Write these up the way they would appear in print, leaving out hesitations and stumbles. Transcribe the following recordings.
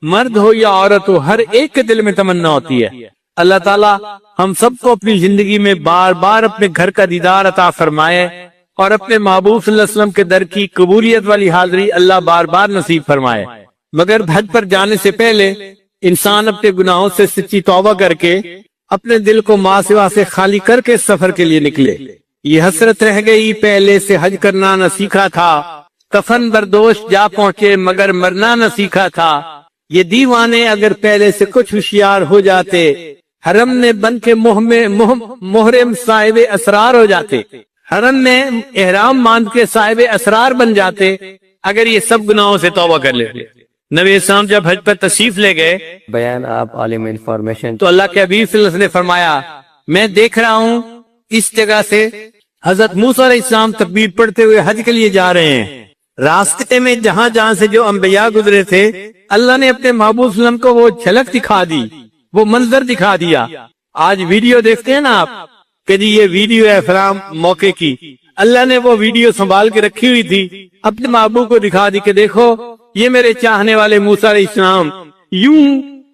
مرد ہو یا عورت ہو، ہر ایک کے دل میں تمنا ہوتی ہے۔ اللہ تعالیٰ ہم سب کو اپنی زندگی میں بار بار اپنے گھر کا دیدار عطا فرمائے اور اپنے محبوب صلی اللہ علیہ وسلم کے در کی قبولیت والی حاضری اللہ بار بار نصیب فرمائے۔ مگر حج پر جانے سے پہلے انسان اپنے گناہوں سے سچی توبہ کر کے اپنے دل کو ماں سوا سے خالی کر کے سفر کے لیے نکلے۔ یہ حسرت رہ گئی، پہلے سے حج کرنا نہ سیکھا تھا، کفن بردوش جا پہنچے مگر مرنا نہ سیکھا تھا۔ یہ دیوانے اگر پہلے سے کچھ ہوشیار ہو جاتے، حرم نے بن کے محرم صاحب اسرار ہو جاتے، حرم میں احرام باندھ کے صاحب اسرار بن جاتے اگر یہ سب گناہوں سے توبہ کر لیتے۔ نبی اسلام جب حج پر تشریف لے گئے، بیان آپ عالم انفارمیشن، تو اللہ کے حبیب صلی اللہ علیہ وسلم نے فرمایا میں دیکھ رہا ہوں اس جگہ سے حضرت موسیٰ علیہ السلام تکبیر پڑھتے ہوئے حج کے لیے جا رہے ہیں۔ راستے میں جہاں جہاں سے جو انبیاء گزرے تھے، اللہ نے اپنے محبوب صلی اللہ علیہ وسلم کو وہ جھلک دکھا دی، وہ منظر دکھا دیا۔ آج ویڈیو دیکھتے ہیں نا آپ کہ جی یہ ویڈیو ہے فلاں موقع کی، اللہ نے وہ ویڈیو سنبھال کے رکھی ہوئی تھی، اپنے محبوب کو دکھا دی کہ دیکھو یہ میرے چاہنے والے موسیٰ علیہ السلام یوں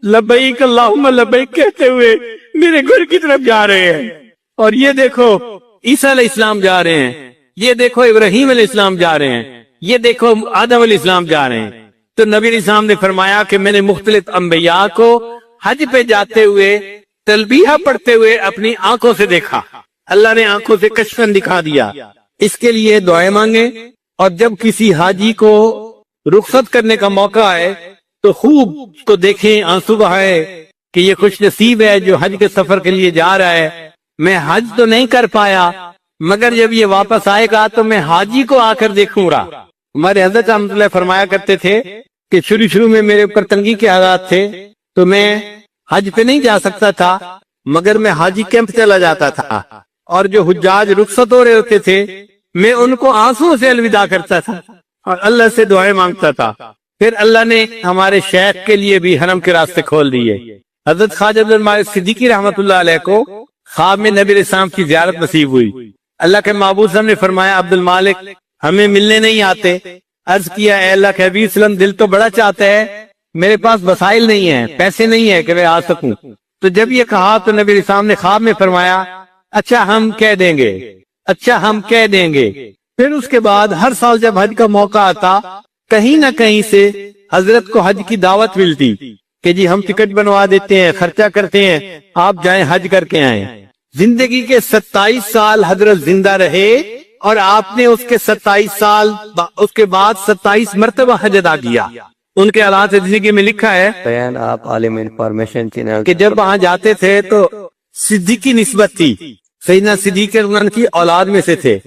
لبیک اللہم لبیک کہتے ہوئے میرے گھر کی طرف جا رہے ہیں، اور یہ دیکھو عیسیٰ علیہ السلام جا رہے ہیں، یہ دیکھو ابراہیم علیہ السلام جا رہے ہیں، یہ دیکھو آدم علیہ السلام جا رہے ہیں۔ تو نبی علیہ السلام نے فرمایا کہ میں نے مختلف انبیاء کو حج پہ جاتے ہوئے تلبیہ پڑھتے ہوئے اپنی آنکھوں سے دیکھا، اللہ نے آنکھوں سے کشفن دکھا دیا۔ اس کے لیے دعائیں مانگیں، اور جب کسی حاجی کو رخصت کرنے کا موقع آئے تو خوب اس کو دیکھیں، آنسو بہائے کہ یہ خوش نصیب ہے جو حج کے سفر کے لیے جا رہا ہے۔ میں حج تو نہیں کر پایا مگر جب یہ واپس آئے گا تو میں حاجی کو آ کر دیکھوں گا۔ ہمارے حضرت رحمۃ اللہ فرمایا کرتے تھے کہ شروع میں میرے اوپر تنگی کے حالات تھے تو میں حج پہ نہیں جا سکتا تھا، مگر میں حاجی کیمپ چلا جاتا تھا، اور جو حجاج رخصت ہو رہے ہوتے تھے میں ان کو آنسوں سے الوداع کرتا تھا اور اللہ سے دعائیں مانگتا تھا۔ پھر اللہ نے ہمارے شیخ کے لیے بھی حرم کے راستے کھول دیے۔ حضرت خواجہ عبد المالک صدیقی رحمۃ اللہ علیہ کو خواب میں نبی علیہ السلام کی زیارت نصیب ہوئی۔ اللہ کے محبوب صلی اللہ علیہ وسلم نے فرمایا عبد المالک ہمیں ملنے نہیں آتے۔ عرض کیا اے اللہ کے حبیب صلی اللہ علیہ وسلم دل تو بڑا چاہتا ہے، میرے پاس وسائل نہیں ہیں، پیسے نہیں ہیں کہ میں آ سکوں۔ تو جب یہ کہا تو نبی علیہ السلام نے خواب میں فرمایا اچھا ہم کہہ دیں گے، اچھا ہم کہہ دیں گے۔ پھر اس کے بعد ہر سال جب حج کا موقع آتا کہیں نہ کہیں سے حضرت کو حج کی دعوت ملتی کہ جی ہم ٹکٹ بنوا دیتے ہیں، خرچہ کرتے ہیں، آپ جائیں حج کر کے آئیں۔ زندگی کے 27 سال حضرت زندہ رہے اور آپ نے اس کے 27 سال اس کے بعد 27 مرتبہ حج ادا کیا۔ ان کے حالات زندگی میں لکھا ہے بیان آپ عالم انفارمیشن چینل کہ جب وہاں جاتے تھے تو صدیقی نسبت تھی، سیدنا صدیق ان کی اولاد میں سے تھے۔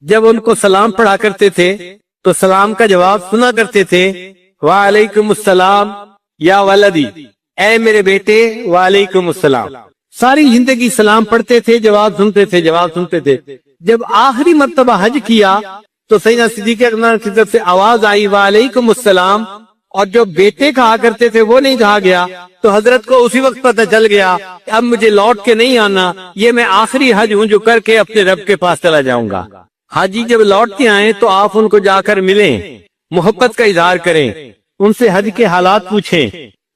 جب ان کو سلام پڑھا کرتے تھے تو سلام کا جواب سنا کرتے تھے، وعلیکم السلام یا ولدی، اے میرے بیٹے وعلیکم السلام۔ ساری زندگی سلام پڑھتے تھے، جواب سنتے تھے، جواب سنتے تھے۔ جب آخری مرتبہ حج کیا تو سیدنا صدیق اکبر کی طرف سے آواز آئی وعلیکم السلام، اور جو بیٹے کہا کرتے تھے وہ نہیں کہا گیا۔ تو حضرت کو اسی وقت پتہ چل گیا کہ اب مجھے لوٹ کے نہیں آنا، یہ میں آخری حج ہوں جو کر کے اپنے رب کے پاس چلا جاؤں گا۔ حاجی جب لوٹ کے آئیں تو آپ ان کو جا کر ملیں، محبت کا اظہار کریں، ان سے حج کے حالات پوچھیں،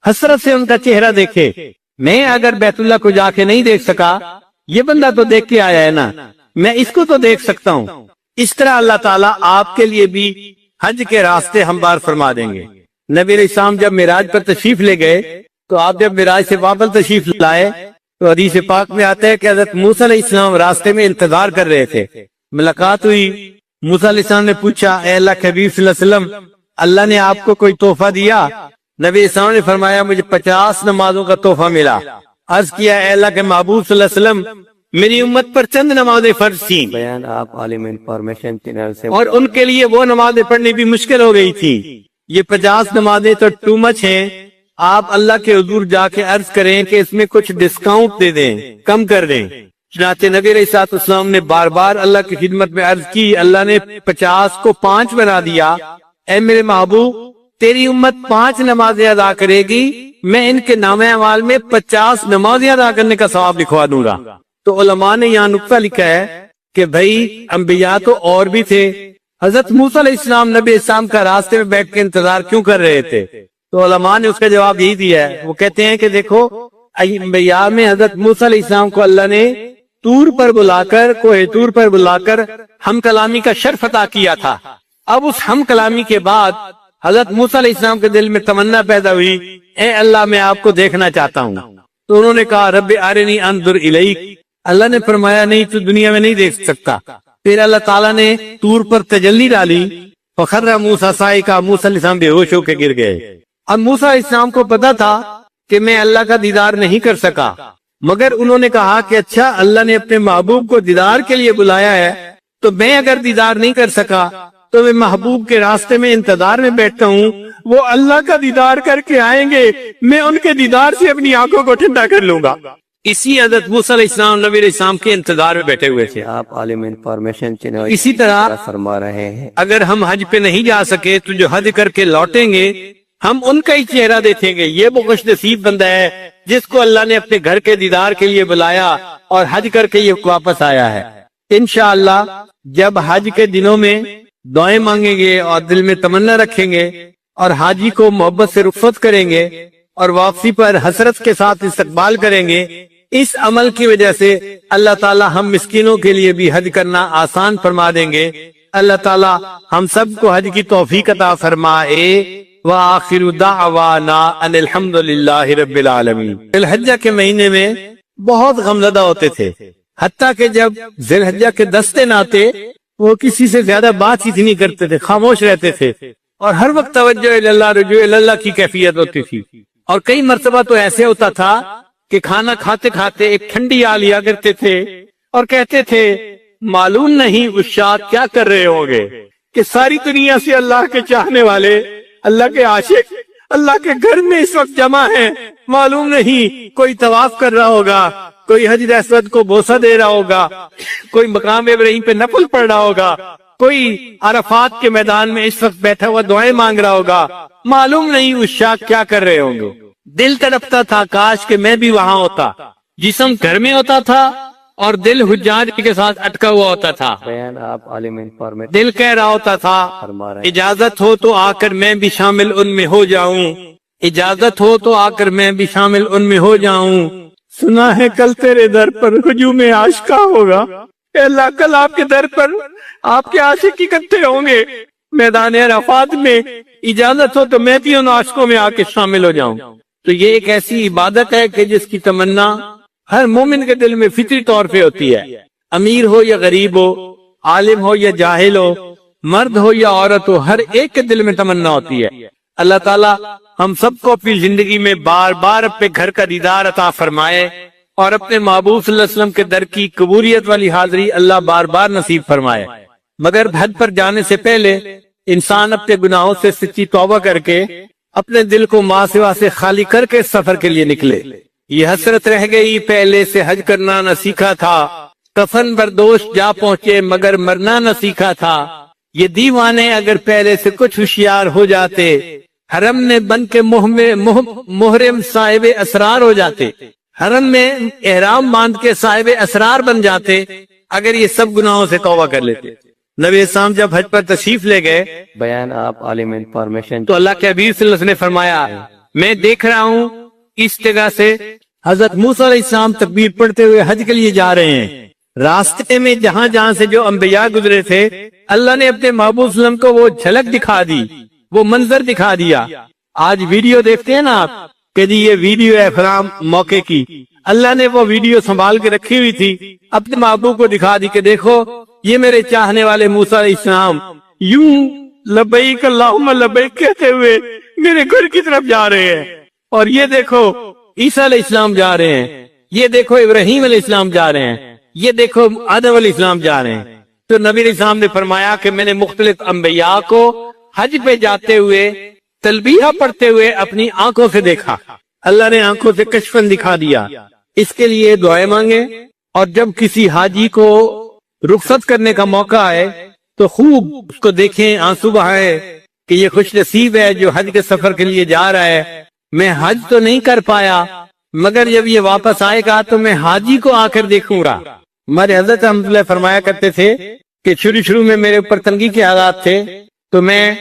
حسرت سے ان کا چہرہ دیکھیں۔ میں اگر بیت اللہ کو جا کے نہیں دیکھ سکا، یہ بندہ تو دیکھ کے آیا ہے نا، میں اس کو تو دیکھ سکتا ہوں۔ اس طرح اللہ تعالیٰ آپ کے لیے بھی حج کے راستے ہموار فرما دیں گے۔ نبی علیہ السلام جب معراج پر تشریف لے گئے تو آپ جب معراج سے واپس تشریف لائے تو حدیث پاک میں آتا ہے کہ حضرت موسیٰ علیہ السلام راستے میں انتظار کر رہے تھے۔ ملاقات ہوئی، موسیٰ علیہ السلام نے پوچھا اے اللہ کے حبیب صلی اللہ علیہ وسلم اللہ نے آپ کو کوئی تحفہ دیا؟ نبی علیہ السلام نے فرمایا مجھے 50 نمازوں کا تحفہ ملا۔ عرض کیا اے اللہ کے محبوب صلی اللہ علیہ وسلم میری امت پر چند نمازیں فرض تھیں، بیان آپ عالم انفارمیشن چینل سے، اور ان کے لیے وہ نمازیں پڑھنی بھی مشکل ہو گئی تھی۔ یہ 50 نمازیں تو ٹو مچ ہیں، آپ اللہ کے حضور جا کے عرض کریں کہ اس میں کچھ ڈسکاؤنٹ دے دیں، کم کر دیں۔ چنانچہ نبی علیہ السلام نے بار بار اللہ کی خدمت میں عرض کی، اللہ نے 50 کو 5 بنا دیا۔ اے میرے محبوب تیری امت 5 نمازیں ادا کرے گی، میں ان کے نام اعمال میں 50 نمازیں ادا کرنے کا ثواب لکھوا دوں گا۔ تو علماء نے یہاں نقطہ لکھا ہے کہ بھائی انبیاء تو اور بھی تھے، حضرت موسیٰ علیہ السلام نبی اسلام کا راستے میں بیٹھ کے انتظار کیوں کر رہے تھے؟ تو علماء نے اس کا جواب یہی دیا ہے. وہ کہتے ہیں کہ دیکھو انبیاء میں حضرت موسیٰ علیہ السلام کو اللہ نے طور پر بلا کر کوہ طور پر بلا کر ہم کلامی کا شرف عطا کیا تھا. اب اس ہم کلامی کے بعد حضرت موسیٰ علیہ السلام کے دل میں تمنا پیدا ہوئی, اے اللہ میں آپ کو دیکھنا چاہتا ہوں. تو انہوں نے کہا رب ارنی انظر الیک. اللہ نے فرمایا نہیں تو دنیا میں نہیں دیکھ سکتا. پھر اللہ تعالیٰ نے طور پر تجلی ڈالی, فخر موسیٰ صاعقہ, موسیٰ علیہ السلام بے ہوش ہو کے گر گئے. اب موسیٰ علیہ السلام کو پتا تھا کہ میں اللہ کا دیدار نہیں کر سکا, مگر انہوں نے کہا کہ اچھا اللہ نے اپنے محبوب کو دیدار کے لیے بلایا ہے, تو میں اگر دیدار نہیں کر سکا تو میں محبوب کے راستے میں انتظار میں بیٹھتا ہوں, وہ اللہ کا دیدار کر کے آئیں گے, میں ان کے دیدار سے اپنی آنکھوں کو ٹھنڈا کر لوں گا. اسی حضرت موسیٰ علیہ السلام نبی علیہ السلام کے انتظار میں بیٹھے ہوئے تھے. آپ عالم انفارمیشن چینل اسی طرح فرما رہے ہیں اگر ہم حج پہ نہیں جا سکے تو جو حج کر کے لوٹیں گے ہم ان کا ہی چہرہ دیکھیں گے. یہ وہ خوش نصیب بندہ ہے جس کو اللہ نے اپنے گھر کے دیدار کے لیے بلایا اور حج کر کے یہ واپس آیا ہے. انشاءاللہ جب حج کے دنوں میں دعائیں مانگیں گے اور دل میں تمنا رکھیں گے اور حاجی کو محبت سے رخصت کریں گے اور واپسی پر حسرت کے ساتھ استقبال کریں گے, اس عمل کی وجہ سے اللہ تعالی ہم مسکینوں کے لیے بھی حج کرنا آسان فرما دیں گے. اللہ تعالی ہم سب کو حج کی توفیق عطا فرمائے. وآخر دعوانا ان الحمدللہ رب العالمین. ذی الحجہ کے مہینے میں بہت غمزدہ ہوتے تھے, حتیٰ کہ جب ذی الحجہ کے 10 دن آتے وہ کسی سے زیادہ بات چیت نہیں کرتے تھے, خاموش رہتے تھے اور ہر وقت توجہ اللہ رجوع اللہ کی کیفیت ہوتی تھی. اور کئی مرتبہ تو ایسے ہوتا تھا کہ کھانا کھاتے کھاتے ایک ٹھنڈی آ لیا کرتے تھے اور کہتے تھے معلوم نہیں عشاق کیا کر رہے ہوں گے کہ ساری دنیا سے اللہ کے چاہنے والے, اللہ کے عاشق اللہ کے گھر میں اس وقت جمع ہیں. معلوم نہیں کوئی طواف کر رہا ہوگا, کوئی حجر اسود کو بوسہ دے رہا ہوگا, کوئی مقام ابراہیم پہ نفل پڑھ رہا ہوگا, کوئی عرفات کے میدان میں اس وقت بیٹھا ہوا دعائیں مانگ رہا ہوگا. معلوم نہیں عشاق کیا کر رہے ہوں گے. دل تڑپتا تھا کاش کہ میں بھی وہاں ہوتا. جسم گھر میں ہوتا تھا اور دل حجاج کے ساتھ اٹکا ہوا ہوتا تھا. بیان آپ عالم انفارمیشن دل کہہ رہا ہوتا تھا فرما رہے ہیں اجازت ہو تو آ کر میں بھی شامل ان میں ہو جاؤں, اجازت ہو تو آ کر میں بھی شامل ان میں ہو جاؤں. سنا ہے کل تیرے در پر ہجوم عاشقہ ہوگا, اے اللہ کل آپ کے در پر آپ کے عاشق اکٹھے ہوں گے میدان عرفات میں, اجازت ہو تو میں بھی ان عاشقوں میں آ کے شامل ہو جاؤں. تو یہ ایک ایسی عبادت ہے کہ جس کی تمنا ہر مومن کے دل میں فطری طور پہ ہوتی ہے, امیر ہو یا غریب ہو, عالم ہو یا جاہل ہو, مرد ہو یا عورت ہو, ہر ایک کے دل میں تمنا ہوتی ہے. اللہ تعالیٰ ہم سب کو اپنی زندگی میں بار بار اپنے گھر کا دیدار عطا فرمائے اور اپنے محبوب صلی اللہ علیہ وسلم کے در کی قبولیت والی حاضری اللہ بار بار نصیب فرمائے. مگر حج پر جانے سے پہلے انسان اپنے گناہوں سے سچی توبہ کر کے اپنے دل کو ماں سوا سے خالی کر کے سفر کے لیے نکلے. یہ حسرت رہ گئی پہلے سے حج کرنا نہ سیکھا تھا, کفن بردوش جا پہنچے مگر مرنا نہ سیکھا تھا. یہ دیوانے اگر پہلے سے کچھ ہوشیار ہو جاتے, حرم میں بن کے محرم صاحب اسرار ہو جاتے, حرم میں احرام باندھ کے صاحب اسرار بن جاتے اگر یہ سب گناہوں سے توبہ کر لیتے. نبی اسلام جب حج پر تشریف لے گئے بیان آپ عالم انفارمیشن تو اللہ کے حبیب صلی اللہ علیہ وسلم نے فرمایا میں دیکھ رہا ہوں اس جگہ سے حضرت موسیٰ علیہ السلام تکبیر پڑھتے ہوئے حج کے لیے جا رہے ہیں. راستے میں جہاں جہاں سے جو انبیاء گزرے تھے اللہ نے اپنے محبوب صلی اللہ علیہ وسلم کو وہ جھلک دکھا دی, وہ منظر دکھا دیا. آج ویڈیو دیکھتے ہیں نا آپ کہ جی یہ ویڈیو ہے فلاں موقع کی, اللہ نے وہ ویڈیو سنبھال کے رکھی ہوئی تھی, اپنے محبوب کو دکھا دی کہ دیکھو یہ میرے چاہنے والے موسیٰ علیہ السلام یوں لبیک اللہم لبیک کہتے ہوئے میرے گھر کی طرف جا رہے ہیں, اور یہ دیکھو عیسیٰ علیہ السلام جا رہے ہیں, یہ دیکھو ابراہیم علیہ السلام جا رہے ہیں, یہ دیکھو آدم علیہ السلام جا رہے ہیں. تو نبی علیہ السلام نے فرمایا کہ میں نے مختلف انبیاء کو حج پہ جاتے ہوئے تلبیہ پڑھتے ہوئے اپنی آنکھوں سے دیکھا. اللہ نے آنکھوں سے کشفن دکھا دیا. اس کے لیے دعائیں مانگے, اور جب کسی حاجی کو رخصت کرنے کا موقع آئے تو خوب اس کو دیکھیں, آنسو بہائے کہ یہ خوش نصیب ہے جو حج کے سفر کے لیے جا رہا ہے. میں حج تو نہیں کر پایا مگر جب یہ واپس آئے گا تو میں حاجی کو آ کر دیکھوں گا. ہمارے حضرت رحمۃ اللہ فرمایا کرتے تھے کہ شروع میں میرے اوپر تنگی کے حالات تھے تو میں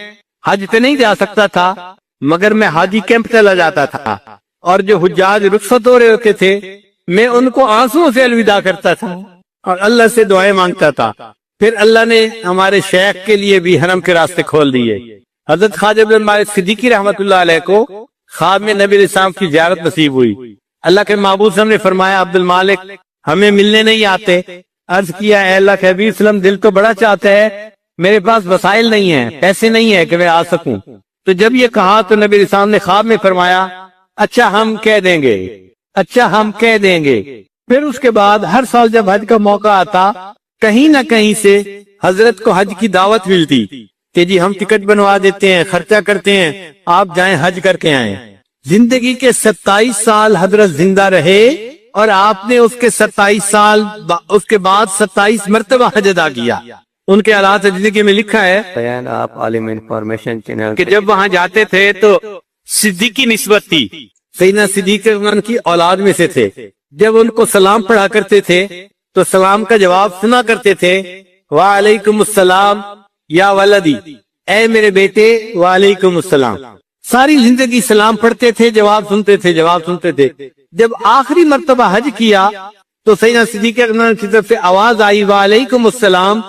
حج پہ نہیں جا سکتا تھا, مگر میں حاجی کیمپ چلا جاتا تھا اور جو حجاج رخصت ہو رہے ہوتے تھے میں ان کو آنسوؤں سے الوداع کرتا تھا اور اللہ سے دعائیں مانگتا تھا۔ پھر اللہ نے ہمارے شیخ کے لیے بھی حرم کے راستے کھول دیے۔ حضرت خواجہ بن مالک صدیقی رحمۃ اللہ علیہ کو خواب میں نبی علیہ السلام کی زیارت نصیب ہوئی۔ اللہ کے محبوب صلی اللہ علیہ وسلم نے فرمایا عبد المالک ہمیں ملنے نہیں آتے؟ عرض کیا اے اللہ کے حبیب صلی اللہ علیہ وسلم دل تو بڑا چاہتا ہے، میرے پاس وسائل نہیں ہیں، پیسے نہیں ہیں کہ میں آ سکوں۔ تو جب یہ کہا تو نبی علیہ السلام نے خواب میں فرمایا اچھا ہم کہہ دیں گے، اچھا ہم کہہ دیں گے۔ پھر اس کے بعد ہر سال جب حج کا موقع آتا کہیں نہ کہیں سے حضرت کو حج کی دعوت ملتی کہ جی ہم ٹکٹ بنوا دیتے ہیں، خرچہ کرتے ہیں، آپ جائیں حج کر کے آئیں۔ زندگی کے 27 سال حضرت زندہ رہے اور آپ نے اس کے 27 سال اس کے بعد 27 مرتبہ حج ادا کیا۔ ان کے حالات زندگی میں لکھا ہے بیان آپ عالم انفارمیشن چینل کہ جب وہاں جاتے تھے تو صدیقی نسبت تھی، سیدنا صدیق اکبر کی اولاد میں سے تھے۔ جب ان کو سلام پڑھا کرتے تھے تو سلام کا جواب سنا کرتے تھے وعلیکم السلام یا ولدی، اے میرے بیٹے وعلیکم السلام۔ ساری زندگی سلام پڑھتے تھے، جواب سنتے تھے، جواب سنتے تھے۔ جب آخری مرتبہ حج کیا تو سیدنا صدیق اکبر کی طرف سے آواز آئی وعلیکم السلام،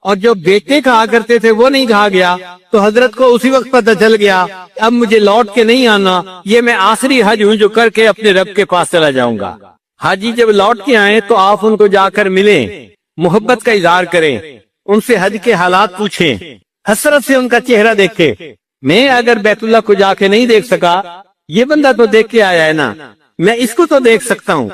اور جو بیٹے کہا کرتے تھے وہ نہیں کہا گیا تو حضرت کو اسی وقت پتہ چل گیا اب مجھے لوٹ کے نہیں آنا، یہ میں آخری حج ہوں جو کر کے اپنے رب کے پاس چلا جاؤں گا۔ حاجی جب لوٹ کے آئیں تو آپ ان کو جا کر ملیں، محبت کا اظہار کریں، ان سے حج کے حالات پوچھیں، حسرت سے ان کا چہرہ دیکھیں۔ میں اگر بیت اللہ کو جا کے نہیں دیکھ سکا، یہ بندہ تو دیکھ کے آیا ہے نا، میں اس کو تو دیکھ سکتا ہوں۔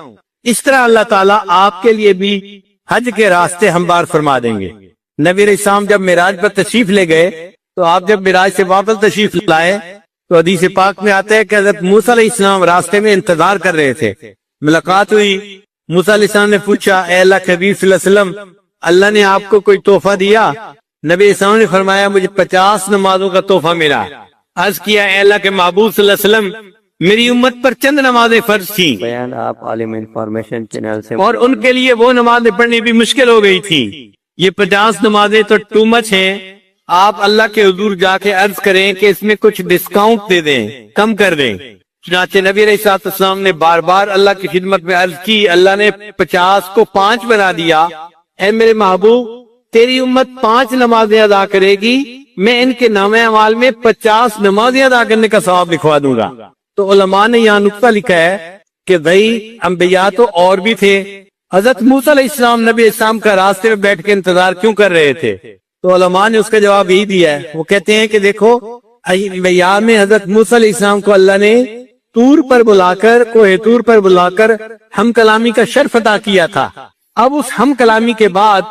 اس طرح اللہ تعالیٰ آپ کے لیے بھی حج کے راستے ہموار فرما دیں گے۔ نبی علیہ السلام جب معراج پر تشریف لے گئے تو آپ جب معراج سے واپس تشریف لائے تو حدیث پاک میں آتا ہے کہ حضرت موسیٰ علیہ السلام راستے میں انتظار کر رہے تھے۔ ملاقات ہوئی، موسیٰ علیہ السلام نے پوچھا اے اللہ کے حبیب صلی اللہ علیہ وسلم اللہ نے آپ کو کوئی تحفہ دیا؟ نبی علیہ السلام نے فرمایا مجھے 50 نمازوں کا تحفہ ملا۔ عرض کیا اے اللہ کے محبوب صلی اللہ علیہ وسلم میری امت پر چند نمازیں فرض تھیں بیان آپ عالم انفارمیشن چینل سے اور ان کے لیے وہ نمازیں پڑھنی بھی مشکل ہو گئی تھی، یہ 50 نمازیں تو ٹو مچ ہیں، آپ اللہ کے حضور جا کے عرض کریں کہ اس میں کچھ ڈسکاؤنٹ دے دیں، کم کر دیں۔ چنانچہ نبی علیہ السلام نے بار بار اللہ کی خدمت میں عرض کی، اللہ نے 50 کو 5 بنا دیا۔ اے میرے محبوب تیری امت 5 نمازیں ادا کرے گی، میں ان کے نامہ اعمال میں 50 نمازیں ادا کرنے کا ثواب لکھوا دوں گا۔ تو علماء نے یہاں نقطہ لکھا ہے کہ بھائی انبیاء تو اور بھی تھے، حضرت موسیٰ علیہ السلام نبی علیہ السلام کا راستے میں بیٹھ کے انتظار کیوں کر رہے تھے؟ تو علماء نے اس کا جواب یہی دیا ہے، وہ کہتے ہیں کہ دیکھو انبیاء میں حضرت موسیٰ علیہ السلام کو اللہ نے طور پر بلا کر، کوہ طور پر بلا کر ہم کلامی کا شرف عطا کیا تھا۔ اب اس ہم کلامی کے بعد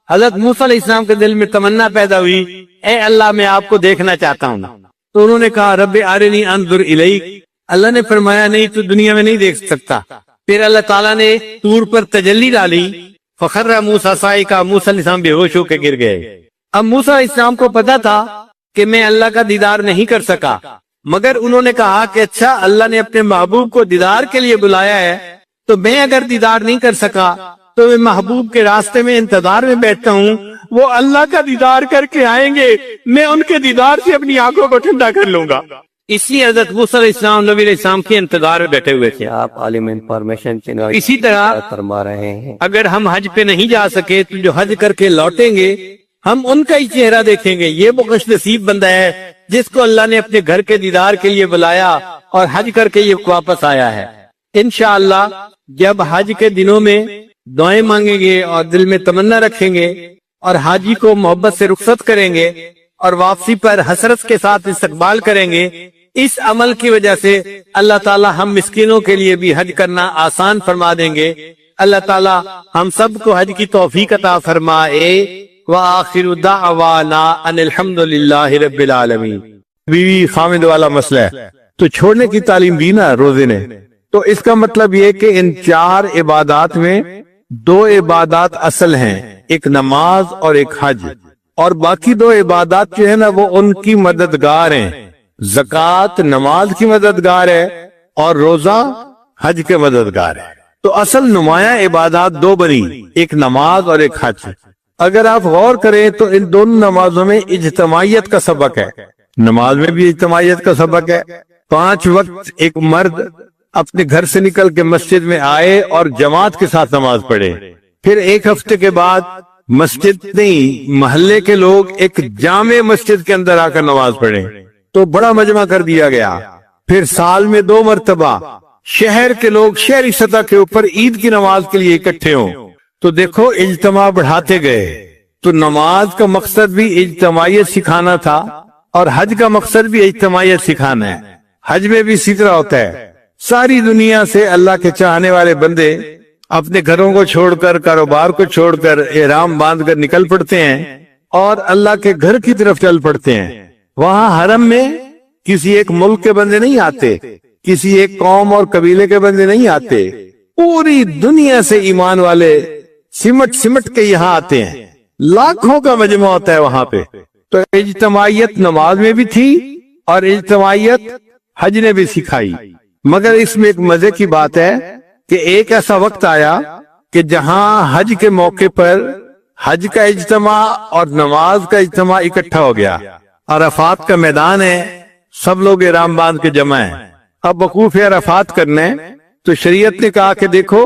حضرت موسیٰ علیہ السلام کے دل میں تمنا پیدا ہوئی اے اللہ میں آپ کو دیکھنا چاہتا ہوں۔ تو انہوں نے کہا رب ارنی انظر الیک، اللہ نے فرمایا نہیں تو دنیا میں نہیں دیکھ سکتا۔ پھر اللہ تعالیٰ نے طور پر تجلی ڈالی، فخر موسیٰ صاعقہ، موسیٰ علیہ السلام بے ہوش ہو کے گر گئے۔ اب موسیٰ علیہ السلام کو پتا تھا کہ میں اللہ کا دیدار نہیں کر سکا، مگر انہوں نے کہا کہ اچھا اللہ نے اپنے محبوب کو دیدار کے لیے بلایا ہے تو میں اگر دیدار نہیں کر سکا تو میں محبوب کے راستے میں انتظار میں بیٹھتا ہوں، وہ اللہ کا دیدار کر کے آئیں گے، میں ان کے دیدار سے اپنی آنکھوں کو ٹھنڈا کر لوں گا۔ اس لیے حضرت موسیٰ علیہ السلام نبی علیہ السلام کے انتظار میں بیٹھے ہوئے تھے۔ آپ عالم انفارمیشن چینل اسی طرح فرما رہے ہیں اگر ہم حج پہ نہیں جا سکے تو جو حج کر کے لوٹیں گے ہم ان کا ہی چہرہ دیکھیں گے، یہ وہ خوش نصیب بندہ ہے جس کو اللہ نے اپنے گھر کے دیدار کے لیے بلایا اور حج کر کے یہ واپس آیا ہے۔ انشاءاللہ جب حج کے دنوں میں دعائیں مانگیں گے اور دل میں تمنا رکھیں گے اور حاجی کو محبت سے رخصت کریں گے اور واپسی پر حسرت کے ساتھ استقبال کریں گے، اس عمل کی وجہ سے اللہ تعالی ہم مسکینوں کے لیے بھی حج کرنا آسان فرما دیں گے۔ اللہ تعالی ہم سب کو حج کی توفیق عطا فرمائے۔ وآخر دعوانا ان الحمدللہ رب العالمین۔ بیوی خامد والا مسئلہ ہے تو چھوڑنے کی تعلیم دی نا روزے نے، تو اس کا مطلب یہ کہ ان 4 عبادات میں 2 عبادات اصل ہیں، ایک نماز اور ایک حج، اور باقی 2 عبادات جو ہے نا وہ ان کی مددگار ہیں۔ زکوٰۃ نماز کی مددگار ہے اور روزہ حج کے مددگار ہے۔ تو اصل نمایاں عبادات 2 بنی، ایک نماز اور ایک حج۔ اگر آپ غور کریں تو ان دونوں نمازوں میں اجتماعیت کا سبق ہے، نماز میں بھی اجتماعیت کا سبق ہے. 5 وقت ایک مرد اپنے گھر سے نکل کے مسجد میں آئے اور جماعت کے ساتھ نماز پڑھے. پھر 1 ہفتے کے بعد مسجد نہیں، محلے کے لوگ ایک جامع مسجد کے اندر آ کر نماز پڑھیں تو بڑا مجمع کر دیا گیا. پھر سال میں 2 مرتبہ شہر کے لوگ شہری سطح کے اوپر عید کی نماز کے لیے اکٹھے ہوں. تو دیکھو اجتماع بڑھاتے گئے. تو نماز کا مقصد بھی اجتماعیت سکھانا تھا اور حج کا مقصد بھی اجتماعیت سکھانا ہے. حج میں بھی اسی طرح ہوتا ہے. ساری دنیا سے اللہ کے چاہنے والے بندے اپنے گھروں کو چھوڑ کر، کاروبار کو چھوڑ کر، احرام باندھ کر نکل پڑتے ہیں اور اللہ کے گھر کی طرف چل پڑتے ہیں. وہاں حرم میں کسی ایک ملک کے بندے نہیں آتے، کسی ایک قوم اور قبیلے کے بندے نہیں آتے، پوری دنیا سے ایمان والے سمٹ کے یہاں آتے ہیں. لاکھوں کا مجمع ہوتا ہے وہاں پہ. تو اجتماعیت نماز میں بھی تھی اور اجتماعیت حج نے بھی سکھائی. مگر اس میں ایک مزے کی بات ہے کہ ایک ایسا وقت آیا کہ جہاں حج کے موقع پر حج کا اجتماع اور نماز کا اجتماع اکٹھا ہو گیا. عرفات کا میدان ہے، سب لوگ احرام باندھ کے جمع ہیں. اب وقوف عرفات کرنا ہے تو شریعت نے کہا کہ دیکھو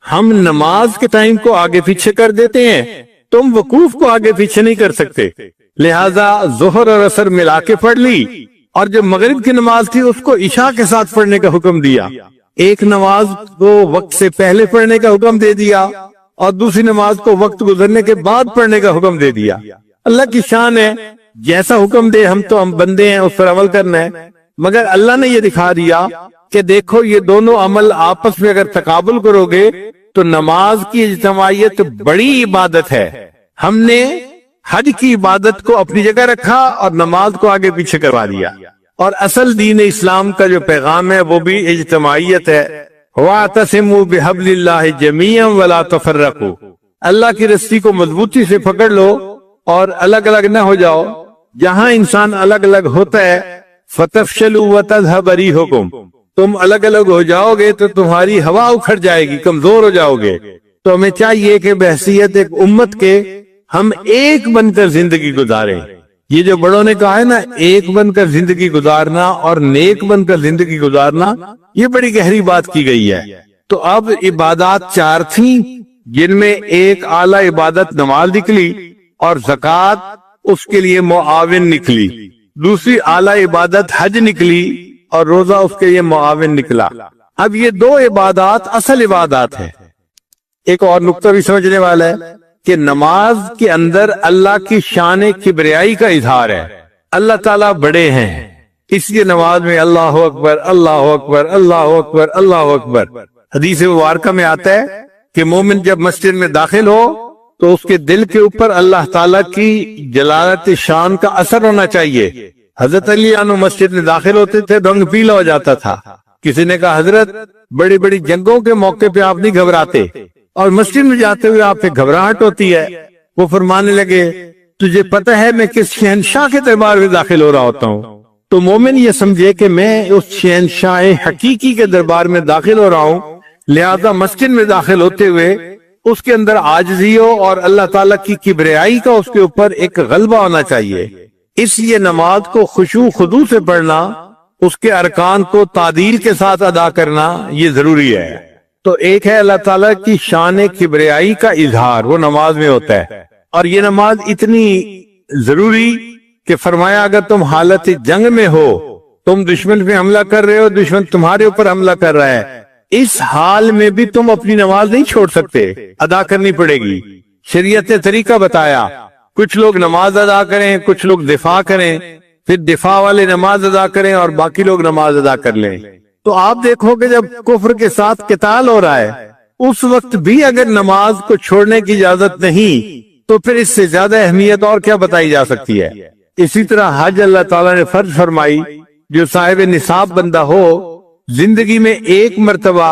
ہم نماز کے ٹائم کو آگے پیچھے کر دیتے ہیں، تم وقوف کو آگے پیچھے نہیں کر سکتے. لہذا ظہر اور عصر ملا کے پڑھ لی اور جو مغرب کی نماز تھی اس کو عشاء کے ساتھ پڑھنے کا حکم دیا. ایک نماز کو وقت سے پہلے پڑھنے کا حکم دے دیا اور دوسری نماز کو وقت گزرنے کے بعد پڑھنے کا حکم دے دیا. اللہ کی شان ہے، جیسا حکم دے ہم بندے ہیں، اس پر عمل کرنا ہے. مگر اللہ نے یہ دکھا دیا کہ دیکھو یہ دونوں عمل آپس میں اگر تقابل کرو گے تو نماز کی اجتماعیت بڑی عبادت ہے. ہم نے حج کی عبادت کو اپنی جگہ رکھا اور نماز کو آگے پیچھے کروا دیا. اور اصل دین اسلام کا جو پیغام ہے وہ بھی اجتماعیت ہے. وَاعْتَصِمُوا بِحَبْلِ اللَّهِ جَمِيعًا وَلَا تَفَرَّقُوا. اللہ کی رسی کو مضبوطی سے پکڑ لو اور الگ الگ نہ ہو جاؤ. جہاں انسان الگ الگ ہوتا ہے فَتَفْشَلُوا وَتَذْهَبَ رِيحُكُمْ، تم الگ الگ ہو جاؤ گے تو تمہاری ہوا اکھڑ جائے گی، کمزور ہو جاؤ گے. تو ہمیں چاہیے کہ بحیثیت ایک امت کے ہم ایک بن کر زندگی گزاریں. یہ جو بڑوں نے کہا ہے نا، ایک بن کر زندگی گزارنا اور نیک بن کر زندگی گزارنا، یہ بڑی گہری بات کی گئی ہے. تو اب عبادات 4 تھیں جن میں ایک اعلی عبادت نماز نکلی اور زکوٰۃ اس کے لیے معاون نکلی. دوسری اعلی عبادت حج نکلی اور روزہ اس کے لیے معاون نکلا. اب یہ 2 عبادات اصل عبادات ہیں. ایک اور نقطہ بھی سمجھنے والا ہے کہ نماز کے اندر اللہ کی شان کبریائی کا اظہار ہے. اللہ تعالیٰ بڑے ہیں، اس لیے نماز میں اللہ اکبر اللہ اکبر اللہ اکبر اللہ اکبر. حدیث مبارکہ میں آتا ہے کہ مومن جب مسجد میں داخل ہو تو اس کے دل کے اوپر اللہ تعالیٰ کی جلالت شان کا اثر ہونا چاہیے. حضرت علی عنہ مسجد میں داخل ہوتے تھے، رنگ پیلا ہو جاتا تھا. کسی نے کہا حضرت بڑی بڑی جنگوں کے موقع پہ آپ نہیں گھبراتے اور مسجد میں جاتے ہوئے آپ پہ گھبراہٹ ہوتی ہے. وہ فرمانے لگے تجھے پتہ ہے میں کس شہنشاہ کے دربار میں داخل ہو رہا ہوتا ہوں. تو مومن یہ سمجھے کہ میں اس شہنشاہ حقیقی کے دربار میں داخل ہو رہا ہوں، لہذا مسجد میں داخل ہوتے ہوئے اس کے اندر عاجزی ہو اور اللہ تعالیٰ کی کبریائی کا اس کے اوپر ایک غلبہ ہونا چاہیے. اس لیے نماز کو خشوع خضوع سے پڑھنا، اس کے ارکان کو تعدیل کے ساتھ ادا کرنا یہ ضروری ہے. تو ایک ہے اللہ تعالیٰ کی شان کبریائی کا اظہار، وہ نماز میں ہوتا ہے. اور یہ نماز اتنی ضروری کہ فرمایا اگر تم حالت جنگ میں ہو، تم دشمن پہ حملہ کر رہے ہو، دشمن تمہارے اوپر حملہ کر رہا ہے، اس حال میں بھی تم اپنی نماز نہیں چھوڑ سکتے، ادا کرنی پڑے گی. شریعت نے طریقہ بتایا، کچھ لوگ نماز ادا کریں، کچھ لوگ دفاع کریں، پھر دفاع والے نماز ادا کریں اور باقی لوگ نماز ادا کر لیں. تو آپ دیکھو کہ جب کفر کے ساتھ قتال ہو رہا ہے اس وقت بھی اگر نماز کو چھوڑنے کی اجازت نہیں تو پھر اس سے زیادہ اہمیت اور کیا بتائی جا سکتی ہے. اسی طرح حج اللہ تعالیٰ نے فرض فرمائی، جو صاحب نصاب بندہ ہو زندگی میں ایک مرتبہ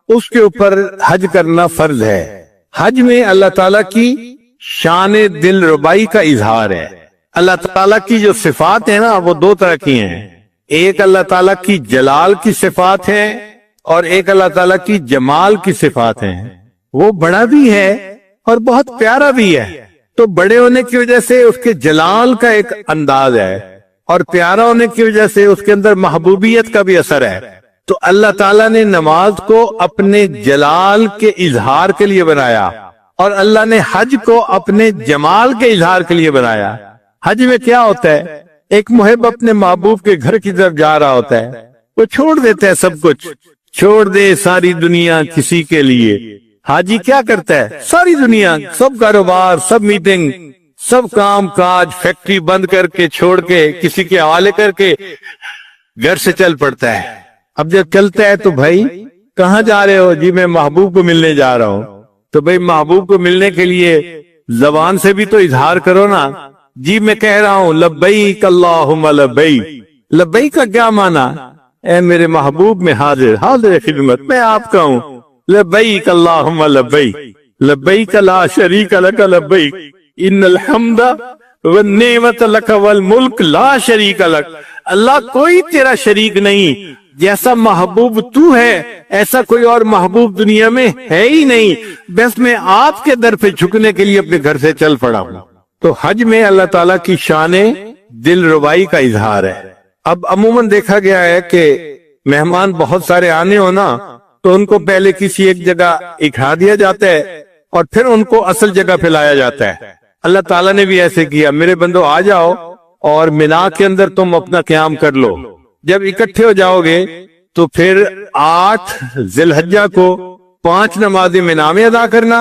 اس کے اوپر حج کرنا فرض ہے. حج میں اللہ تعالیٰ کی شان دل ربائی کا اظہار ہے. اللہ تعالیٰ کی جو صفات ہیں نا وہ 2 طرح کی ہیں. ایک اللہ تعالیٰ کی جلال کی صفات ہیں اور ایک اللہ تعالیٰ کی جمال کی صفات ہیں. وہ بڑا بھی ہے اور بہت پیارا بھی ہے. تو بڑے ہونے کی وجہ سے اس کے جلال کا ایک انداز ہے اور پیارا ہونے کی وجہ سے اس کے اندر محبوبیت کا بھی اثر ہے. تو اللہ تعالیٰ نے نماز کو اپنے جلال کے اظہار کے لیے بنایا اور اللہ نے حج کو اپنے جمال کے اظہار کے لیے بنایا. حج میں کیا ہوتا ہے؟ ایک محب اپنے محبوب کے گھر کی طرف جا رہا ہوتا ہے، وہ چھوڑ دیتا ہے سب کچھ، چھوڑ دے ساری دنیا کسی کے لیے. حاجی کیا کرتا ہے؟ ساری دنیا، سب کاروبار، سب میٹنگ، سب کام کاج، فیکٹری بند کر کے چھوڑ کے کسی کے حوالے کر کے گھر سے چل پڑتا ہے. اب جب چلتا ہے تو بھائی کہاں جا رہے ہو؟ جی میں محبوب کو ملنے جا رہا ہوں. تو بھائی محبوب کو ملنے کے لیے زبان سے بھی تو اظہار کرو نا. جی میں کہہ رہا ہوں لبیک اللہم لبیک. لبیک کا کیا معنی؟ اے میرے محبوب میں حاضر حاضر خدمت میں آپ کا ہوں. لبیک اللہم لبیک لبیک لا شریک لک لبیک ان الحمد والنعمت لک والملک لا شریک لک. اللہ کوئی تیرا شریک نہیں، جیسا محبوب تو ہے ایسا کوئی اور محبوب دنیا میں ہے ہی نہیں، بس میں آپ کے در پہ جھکنے کے لیے اپنے گھر سے چل پڑا ہوں. تو حج میں اللہ تعالیٰ کی شان دل ربائی کا اظہار ہے. اب عموماً دیکھا گیا ہے کہ مہمان بہت سارے آنے ہو نا تو ان کو پہلے کسی ایک جگہ اکٹھا دیا جاتا ہے اور پھر ان کو اصل جگہ پہ لایا جاتا ہے. اللہ تعالیٰ نے بھی ایسے کیا، میرے بندو آ جاؤ اور مینا کے اندر تم اپنا قیام کر لو. جب اکٹھے ہو جاؤ گے تو پھر 8 ذی الحجہ کو 5 نمازیں مینا میں ادا کرنا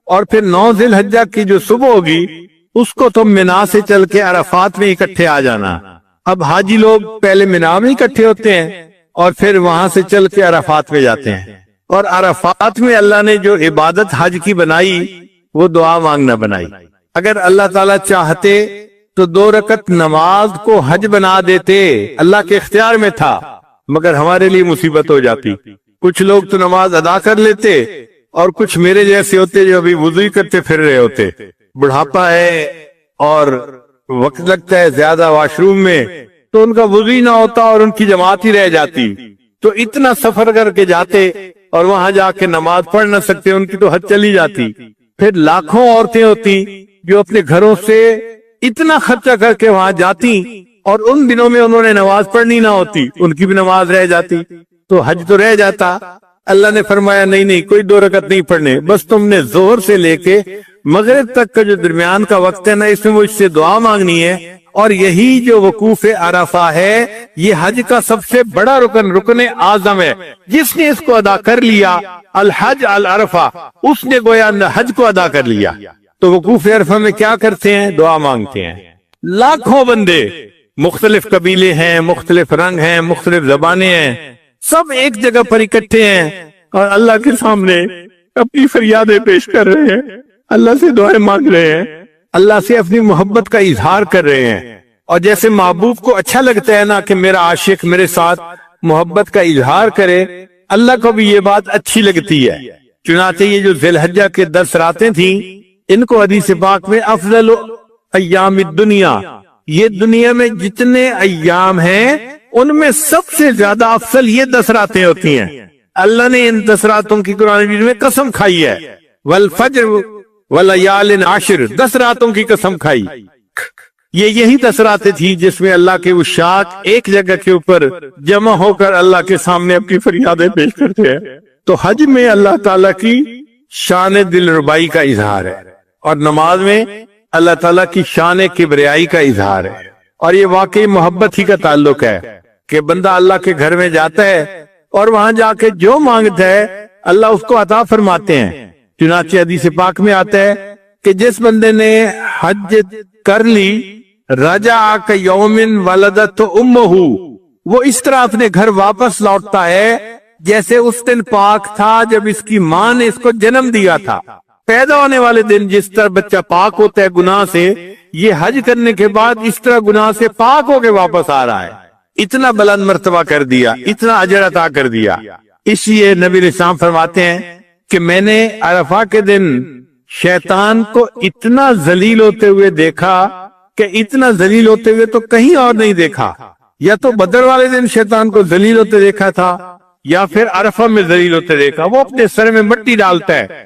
اور پھر 9 ذی الحجہ کی جو صبح ہوگی اس کو تم مینا سے چل کے عرفات میں اکٹھے آ جانا. اب حاجی لوگ پہلے مینا میں اکٹھے ہوتے ہیں اور پھر وہاں سے چل کے عرفات میں جاتے ہیں. اور عرفات میں اللہ نے جو عبادت حج کی بنائی وہ دعا مانگنا بنائی. اگر اللہ تعالیٰ چاہتے تو 2 رکعت نماز کو حج بنا دیتے، اللہ کے اختیار میں تھا، مگر ہمارے لیے مصیبت ہو جاتی. کچھ لوگ تو نماز ادا کر لیتے اور کچھ میرے جیسے ہوتے جو ابھی وضو ہی کرتے پھر رہے ہوتے. بڑھاپا ہے اور وقت لگتا ہے زیادہ واش روم میں تو ان کا وضو ہی نہ ہوتا اور ان کی جماعت ہی رہ جاتی. تو اتنا سفر کر کے جاتے اور وہاں جا کے نماز پڑھ نہ سکتے، ان کی تو حج چلی جاتی. پھر لاکھوں عورتیں ہوتی جو اپنے گھروں سے اتنا خرچہ کر کے وہاں جاتی اور ان دنوں میں انہوں نے نماز پڑھنی نہ ہوتی، ان کی بھی نماز رہ جاتی، تو حج تو رہ جاتا. اللہ نے فرمایا نہیں کوئی 2 رکعت نہیں پڑھنے، بس تم نے ظہر سے لے کے مغرب تک کا جو درمیان کا وقت ہے نا اس میں وہ اس سے دعا مانگنی ہے. اور یہی جو وقوف عرفہ ہے یہ حج کا سب سے بڑا رکن اعظم ہے. جس نے اس کو ادا کر لیا الحج العرفہ، اس نے گویا حج کو ادا کر لیا. تو وقوف عرفہ میں کیا کرتے ہیں؟ دعا مانگتے ہیں. لاکھوں بندے، مختلف قبیلے ہیں، مختلف رنگ ہیں، مختلف زبانیں ہیں، سب ایک جگہ پر اکٹھے ہیں اور اللہ کے سامنے اپنی فریادیں پیش کر رہے ہیں، اللہ سے دعائیں مانگ رہے ہیں، اللہ سے اپنی محبت کا اظہار کر رہے ہیں. اور جیسے محبوب کو اچھا لگتا ہے نا کہ میرا عاشق میرے ساتھ محبت کا اظہار کرے، اللہ کو بھی یہ بات اچھی لگتی ہے. چنانچہ یہ جو ذی الحجہ کے 10 راتیں تھیں ان کو حدیث پاک میں افضل ایام الدنیا، یہ دنیا میں جتنے ایام ہیں ان میں سب سے زیادہ افضل یہ 10 راتیں ہوتی ہیں. اللہ نے ان 10 راتوں کی قرآن مجید میں قسم کھائی ہے، والفجر ولیال عشر، 10 راتوں کی قسم کھائی. یہی 10 راتیں تھی جس میں اللہ کے عشاق ایک جگہ کے اوپر جمع ہو کر اللہ کے سامنے اپنی فریادیں پیش کرتے ہیں. تو حج میں اللہ تعالیٰ کی شان دل ربائی کا اظہار ہے اور نماز میں اللہ تعالیٰ کی شان کبریائی کا اظہار ہے. اور یہ واقعی محبت ہی کا تعلق ہے کہ بندہ اللہ کے گھر میں جاتا ہے اور وہاں جا کے جو مانگتا ہے اللہ اس کو عطا فرماتے ہیں. چنانچہ حدیث پاک میں آتا ہے کہ جس بندے نے حج کر لی رجع کیوم ولدت امہ، وہ اس طرح اپنے گھر واپس لوٹتا ہے جیسے اس دن پاک تھا جب اس کی ماں نے اس کو جنم دیا تھا. پیدا ہونے والے دن جس طرح بچہ پاک ہوتا ہے گناہ سے، یہ حج کرنے کے بعد اس طرح گناہ سے پاک ہو کے واپس آ رہا ہے. اتنا بلند مرتبہ کر دیا، اتنا اجر عطا کر دیا. اس لیے نبی علیہ السلام فرماتے ہیں کہ میں نے عرفہ کے دن شیطان کو اتنا ذلیل ہوتے ہوئے دیکھا کہ اتنا ذلیل ہوتے ہوئے تو کہیں اور نہیں دیکھا. یا تو بدر والے دن شیطان کو ذلیل ہوتے دیکھا تھا یا پھر عرفہ میں ذلیل ہوتے دیکھا. وہ اپنے سر میں مٹی ڈالتا ہے،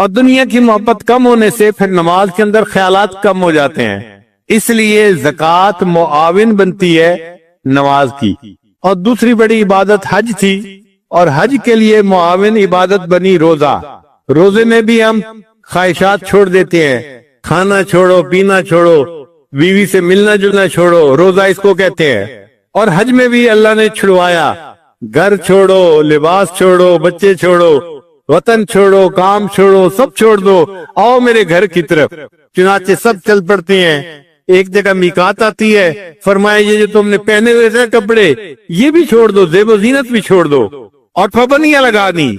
اور دنیا کی محبت کم ہونے سے پھر نماز کے اندر خیالات کم ہو جاتے ہیں، اس لیے زکوٰۃ معاون بنتی ہے نماز کی۔ اور دوسری بڑی عبادت حج تھی، اور حج کے لیے معاون عبادت بنی روزہ۔ روزے میں بھی ہم خواہشات چھوڑ دیتے ہیں، کھانا چھوڑو، پینا چھوڑو، بیوی سے ملنا جلنا چھوڑو، روزہ اس کو کہتے ہیں۔ اور حج میں بھی اللہ نے چھڑوایا، گھر چھوڑو، لباس چھوڑو، بچے چھوڑو، وطن چھوڑو، کام چھوڑو، سب چھوڑ دو، آؤ میرے گھر کی طرف۔ چنانچہ سب چل پڑتے ہیں۔ ایک جگہ میقات آتی ہے، فرمایا یہ جو تم نے پہنے ہوئے تھے کپڑے یہ بھی چھوڑ دو، زیب و زینت بھی چھوڑ دو، اور پابندیاں لگا دی،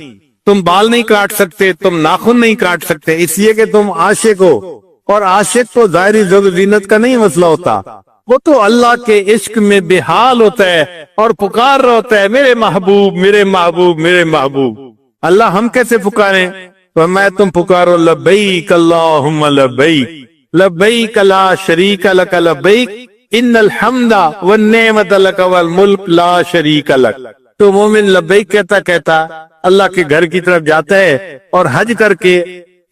تم بال نہیں کاٹ سکتے، تم ناخن نہیں کاٹ سکتے، اس لیے کہ تم عاشق ہو، اور عاشق تو ظاہری زیب و زینت کا نہیں مسئلہ ہوتا، وہ تو اللہ کے عشق میں بے حال ہوتا ہے اور پکار رہا ہوتا ہے، میرے محبوب میرے محبوب میرے محبوب۔ اللہ ہم کیسے پکاریں؟ فرمایا تم پکارو لبیک اللہم لبیک لبیک لا شریک لک لبیک ان الحمد والنعمت لک والملک لا شریک لک۔ تو مومن لبیک کہتا کہتا اللہ کے گھر کی طرف جاتا ہے اور حج کر کے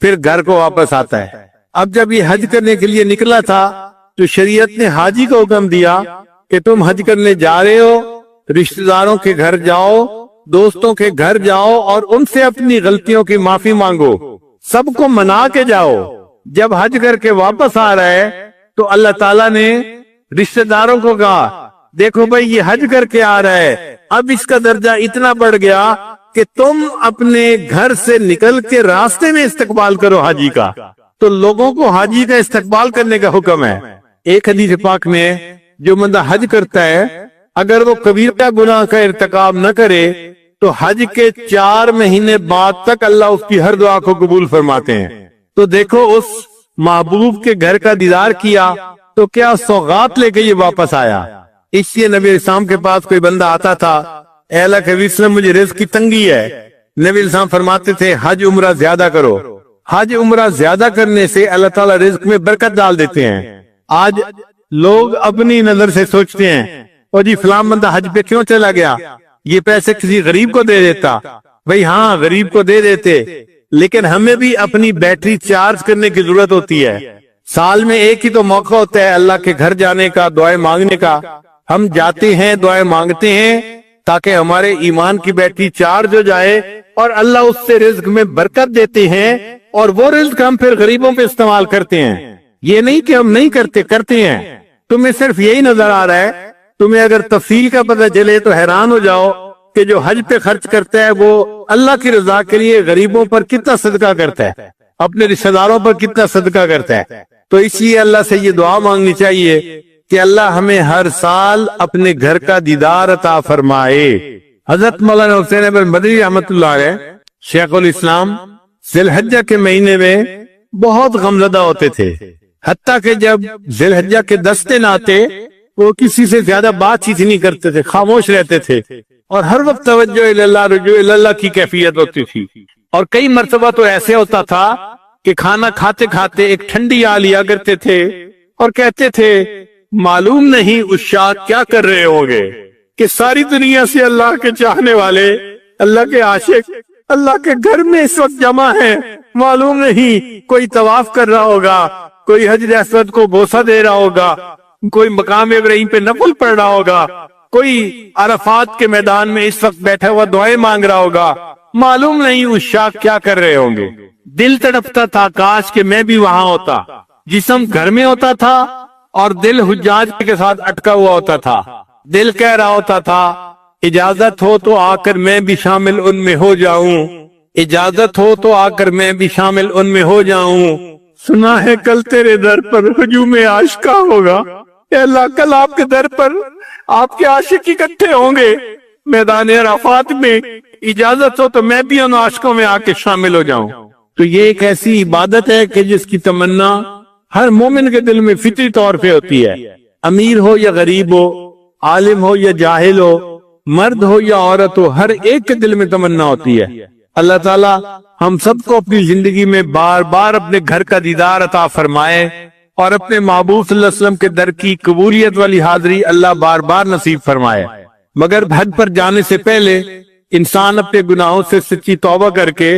پھر گھر کو واپس آتا ہے۔ اب جب یہ حج کرنے کے لیے نکلا تھا تو شریعت نے حاجی کو حکم دیا کہ تم حج کرنے جا رہے ہو، رشتہ داروں کے گھر جاؤ، دوستوں کے گھر جاؤ اور ان سے اپنی غلطیوں کی معافی مانگو، سب کو منا کے جاؤ۔ جب حج کر کے واپس آ رہا ہے تو اللہ تعالیٰ نے رشتہ داروں کو کہا دیکھو بھائی یہ حج کر کے آ رہا ہے، اب اس کا درجہ اتنا بڑھ گیا کہ تم اپنے گھر سے نکل کے راستے میں استقبال کرو حاجی کا۔ تو لوگوں کو حاجی کا استقبال کرنے کا حکم ہے۔ ایک حدیث پاک میں جو بندہ حج کرتا ہے اگر وہ کبیرہ گناہ کا ارتکاب نہ کرے تو حج کے 4 مہینے بعد تک اللہ اس کی ہر دعا کو قبول فرماتے ہیں۔ تو دیکھو اس محبوب کے گھر کا دیدار کیا تو کیا سوغات لے کے یہ واپس آیا۔ اس لیے نبی اسلام کے پاس کوئی بندہ آتا تھا، اے اللہ کے وسلم مجھے رزق کی تنگی ہے، نبی اسلام فرماتے تھے حج عمرہ زیادہ کرو۔ حج عمرہ زیادہ کرنے سے اللہ تعالیٰ رزق میں برکت ڈال دیتے ہیں۔ آج لوگ اپنی نظر سے سوچتے ہیں اور جی فلاں بندہ حج پہ کیوں چلا گیا، یہ پیسے کسی غریب کو دے دیتا۔ بھئی ہاں غریب کو دے دیتے، لیکن ہمیں بھی اپنی بیٹری چارج کرنے کی ضرورت ہوتی ہے۔ سال میں ایک ہی تو موقع ہوتا ہے اللہ کے گھر جانے کا، دعائیں مانگنے کا۔ ہم جاتے ہیں، دعائیں مانگتے ہیں تاکہ ہمارے ایمان کی بیٹری چارج ہو جائے اور اللہ اس سے رزق میں برکت دیتے ہیں، اور وہ رزق ہم پھر غریبوں پہ استعمال کرتے ہیں۔ یہ نہیں کہ ہم نہیں کرتے، کرتے ہیں۔ تمہیں صرف یہی نظر آ رہا ہے، تمہیں اگر تفصیل کا پتہ چلے تو حیران ہو جاؤ کہ جو حج پہ خرچ کرتا ہے وہ اللہ کی رضا کے لیے غریبوں پر کتنا صدقہ کرتا ہے، اپنے رشتہ داروں پر کتنا صدقہ کرتا ہے۔ تو اس لیے اللہ سے یہ دعا مانگنی چاہیے کہ اللہ ہمیں ہر سال اپنے گھر کا دیدار عطا فرمائے۔ حضرت مولانا حسین احمد مدنی رحمۃ اللہ علیہ شیخ الاسلام ذی الحجہ کے مہینے میں بہت غمزدہ ہوتے تھے، حتیٰ کہ جب ذی الحجہ کے 10 دن آتے وہ کسی سے زیادہ بات چیت نہیں کرتے تھے، خاموش رہتے تھے، اور ہر وقت توجہ اللہ رجوع اللہ کی کیفیت ہوتی تھی۔ اور کئی مرتبہ تو ایسے ہوتا تھا کہ کھانا کھاتے کھاتے ایک ٹھنڈی آ لیا کرتے تھے اور کہتے تھے معلوم نہیں عشاق کیا کر رہے ہوں گے کہ ساری دنیا سے اللہ کے چاہنے والے، اللہ کے عاشق اللہ کے گھر میں اس وقت جمع ہیں، معلوم نہیں کوئی طواف کر رہا ہوگا، کوئی حجر اسود کو بوسہ دے رہا ہوگا، کوئی مقام ابراہیم پہ نفل پڑھ رہا ہوگا، کوئی عرفات کے میدان میں اس وقت بیٹھا ہوا دعائیں مانگ رہا ہوگا، معلوم نہیں عشاق کیا کر رہے ہوں گے۔ دل تڑپتا تھا کاش کہ میں بھی وہاں ہوتا، جسم گھر میں ہوتا تھا اور دل حجاج کے ساتھ اٹکا ہوا ہوتا تھا۔ دل کہہ رہا ہوتا تھا اجازت ہو تو آ کر میں بھی شامل ان میں ہو جاؤں، اجازت ہو تو آ کر میں بھی شامل ان میں ہو جاؤں، سنا ہے کل تیرے در پر ہجوم عاشقہ ہوگا۔ اے اللہ کل آپ کے در پر آپ کے عاشق اکٹھے ہوں گے میدان عرفات میں، اجازت ہو تو میں بھی ان عاشقوں میں آ کے شامل ہو جاؤں۔ تو یہ ایک ایسی عبادت ہے کہ جس کی تمنا ہر مومن کے دل میں فطری طور پہ ہوتی ہے، امیر ہو یا غریب ہو، عالم ہو یا جاہل ہو، مرد ہو یا عورت ہو، ہر ایک کے دل میں تمنا ہوتی ہے۔ اللہ تعالیٰ ہم سب کو اپنی زندگی میں بار بار اپنے گھر کا دیدار عطا فرمائے اور اپنے محبوب صلی اللہ علیہ وسلم کے در کی قبولیت والی حاضری اللہ بار بار نصیب فرمائے۔ مگر حج پر جانے سے پہلے انسان اپنے گناہوں سے سچی توبہ کر کے